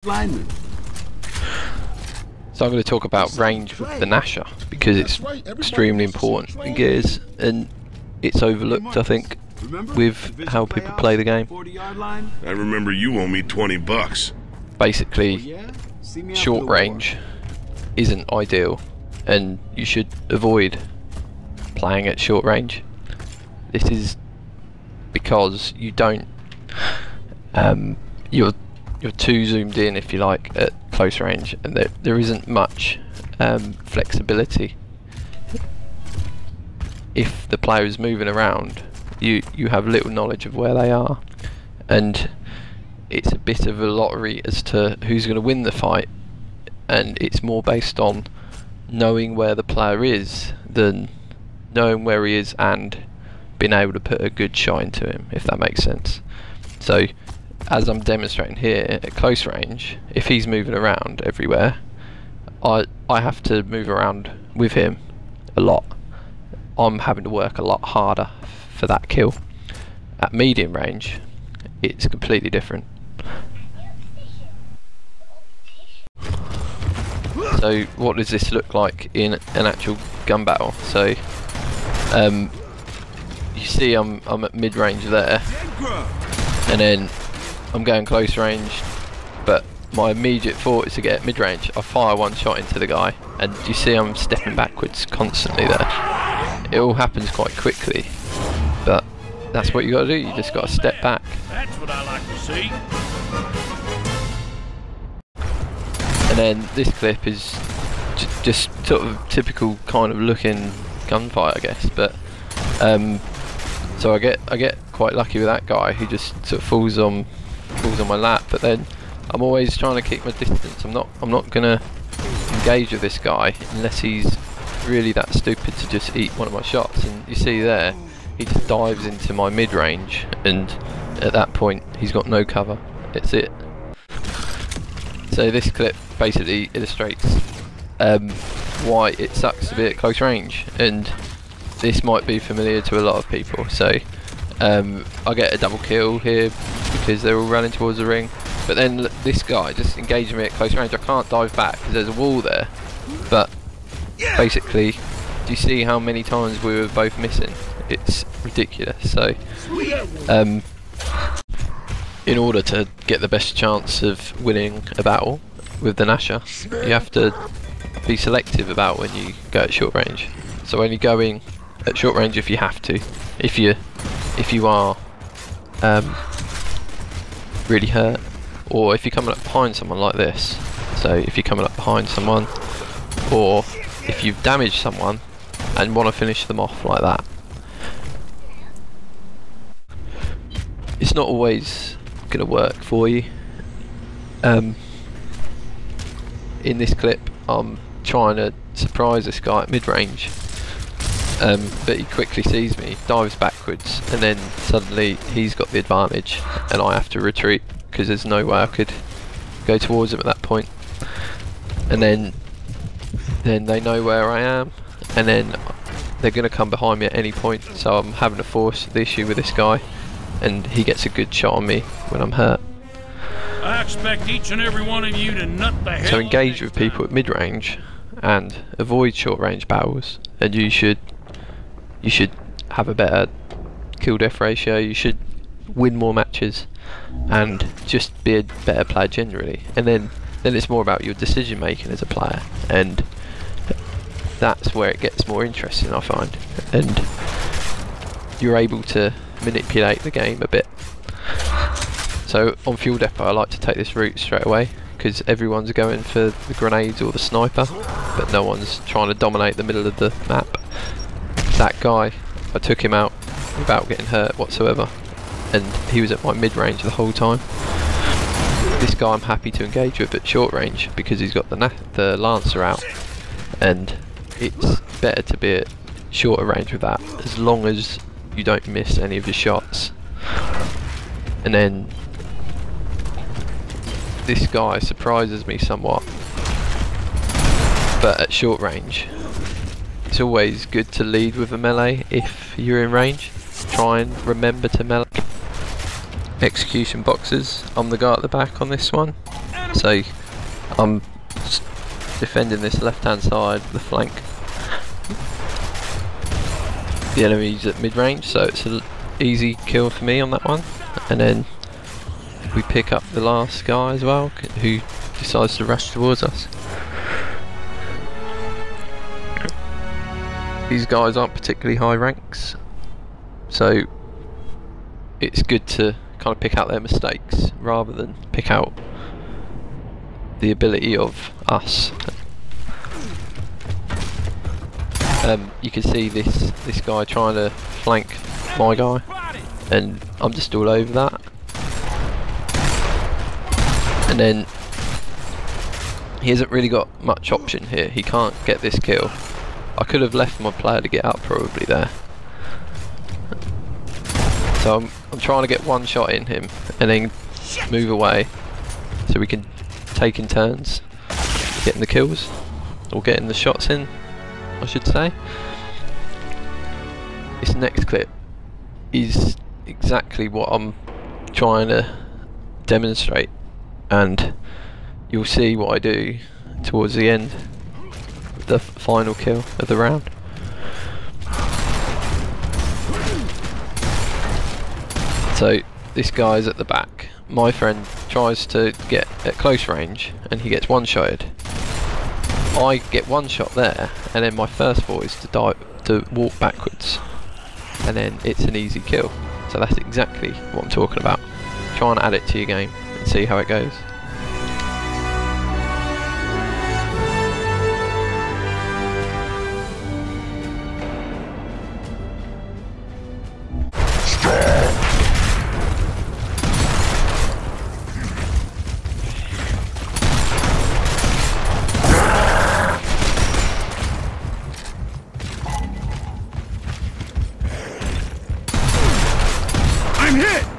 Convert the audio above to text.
lineman. So I'm going to talk about range with the Gnasher because it's extremely important in Gears and it's overlooked, I think, with how people play the game. I remember you owe me $20. Basically, short range isn't ideal and you should avoid playing at short range. This is because you don't you're too zoomed in, if you like, at close range, and there isn't much flexibility. If the player is moving around, you have little knowledge of where they are, and it's a bit of a lottery as to who's going to win the fight, and it's more based on knowing where the player is than knowing where he is and being able to put a good shot into him, if that makes sense. So as I'm demonstrating here at close range, if he's moving around everywhere, I have to move around with him a lot. I'm having to work a lot harder for that kill. At medium range, it's completely different. So what does this look like in an actual gun battle? So you see I'm at mid range there, and then I'm going close range, but my immediate thought is to get mid range. I fire one shot into the guy, and you see I'm stepping backwards constantly there. It all happens quite quickly, but that's what you got to do. You just got to step back. That's what I like to see. And then this clip is just sort of typical kind of looking gunfight, I guess. But so I get quite lucky with that guy who just sort of falls on my lap. But then I'm always trying to keep my distance. I'm not gonna engage with this guy unless he's really that stupid to just eat one of my shots. And you see there, he just dives into my mid range, and at that point he's got no cover. It's it. So this clip basically illustrates why it sucks to be at close range, and this might be familiar to a lot of people. So I get a double kill here because they're all running towards the ring, but then this guy just engaged me at close range. I can't dive back because there's a wall there, but basically, do you see how many times we were both missing? It's ridiculous. So in order to get the best chance of winning a battle with the Gnasher, you have to be selective about when you go at short range. So only going at short range if you have to. If you are really hurt, or if you're coming up behind someone like this. So if you're coming up behind someone, or if you've damaged someone and want to finish them off like that. It's not always going to work for you. In this clip I'm trying to surprise this guy at mid range, but he quickly sees me, dives backwards, and then suddenly he's got the advantage and I have to retreat because there's no way I could go towards him at that point. And then they know where I am, and then they're going to come behind me at any point, so I'm having to force the issue with this guy, and he gets a good shot on me when I'm hurt. I expect each and every one of you to nut the hell. So engage with people at mid range and avoid short range battles, and you should have a better kill death ratio. You should win more matches and just be a better player generally. And then it's more about your decision making as a player, and that's where it gets more interesting, I find, and you're able to manipulate the game a bit. So on fuel depot I like to take this route straight away because everyone's going for the grenades or the sniper, but no one's trying to dominate the middle of the map. That guy, I took him out without getting hurt whatsoever, and he was at my mid range the whole time. This guy I'm happy to engage with at short range because he's got the Lancer out, and it's better to be at shorter range with that as long as you don't miss any of your shots. And then this guy surprises me somewhat, but at short range it's always good to lead with a melee if you're in range. Try and remember to melee. Execution boxes, I'm the guy at the back on this one. So I'm defending this left hand side, the flank. The enemy's at mid range, so it's an easy kill for me on that one. And then we pick up the last guy as well, who decides to rush towards us. These guys aren't particularly high ranks, so it's good to kind of pick out their mistakes rather than pick out the ability of us. You can see this guy trying to flank my guy, and I'm just all over that. And then he hasn't really got much option here. He can't get this kill. I could have left my player to get up probably there. So I'm trying to get one shot in him and then move away so we can take in turns getting the kills, or getting the shots in, I should say. This next clip is exactly what I'm trying to demonstrate, and you'll see what I do towards the end, the final kill of the round. So this guy's at the back. My friend tries to get at close range and he gets one-shotted. I get one shot there, and then my first thought is to walk backwards, and then it's an easy kill. So that's exactly what I'm talking about. Try and add it to your game and see how it goes. I'm hit!